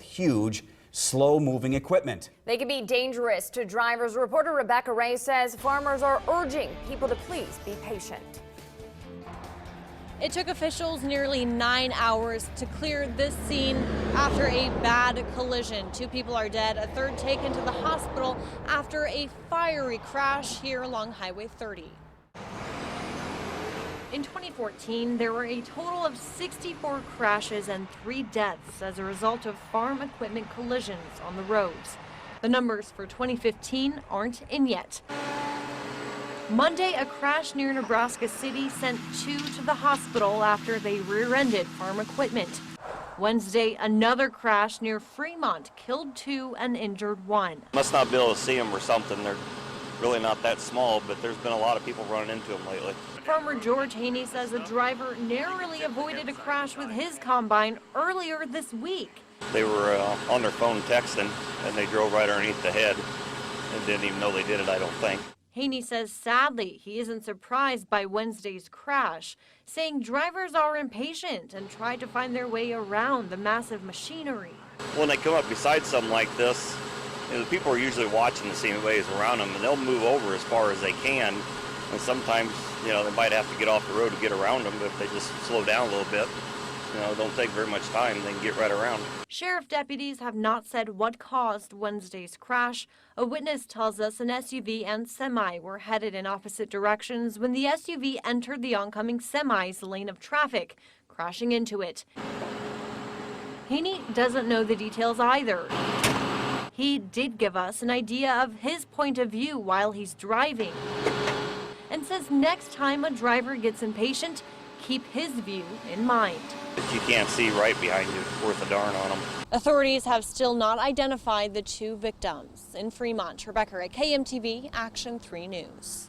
with huge, slow-moving equipment. They can be dangerous to drivers. Reporter Rebecca Ray says farmers are urging people to please be patient. It took officials nearly 9 hours to clear this scene after a bad collision. 2 people are dead, a third taken to the hospital after a fiery crash here along Highway 30. In 2014, there were a total of 64 crashes and 3 deaths as a result of farm equipment collisions on the roads. The numbers for 2015 aren't in yet. Monday, a crash near Nebraska City sent 2 to the hospital after they rear-ended farm equipment. Wednesday, another crash near Fremont killed 2 and injured 1. Must not be able to see them or something. They're really not that small, but there's been a lot of people running into them lately. Farmer George Haney says a driver narrowly avoided a crash with his combine earlier this week. They were on their phone texting, and they drove right underneath the head and didn't even know they did it, I don't think. Haney says sadly he isn't surprised by Wednesday's crash, saying drivers are impatient and try to find their way around the massive machinery. When they come up beside something like this, the people are usually watching to see ways around them, and they'll move over as far as they can. And sometimes, they might have to get off the road to get around them, but if they just slow down a little bit, it don't take very much time, they can get right around. Sheriff deputies have not said what caused Wednesday's crash. A witness tells us an SUV and semi were headed in opposite directions when the SUV entered the oncoming semi's lane of traffic, crashing into it. Haney doesn't know the details either. He did give us an idea of his point of view while he's driving, and says next time a driver gets impatient, keep his view in mind. If you can't see right behind you, it's worth a darn on them. Authorities have still not identified the 2 victims. In Fremont, Rebecca at KMTV Action 3 News.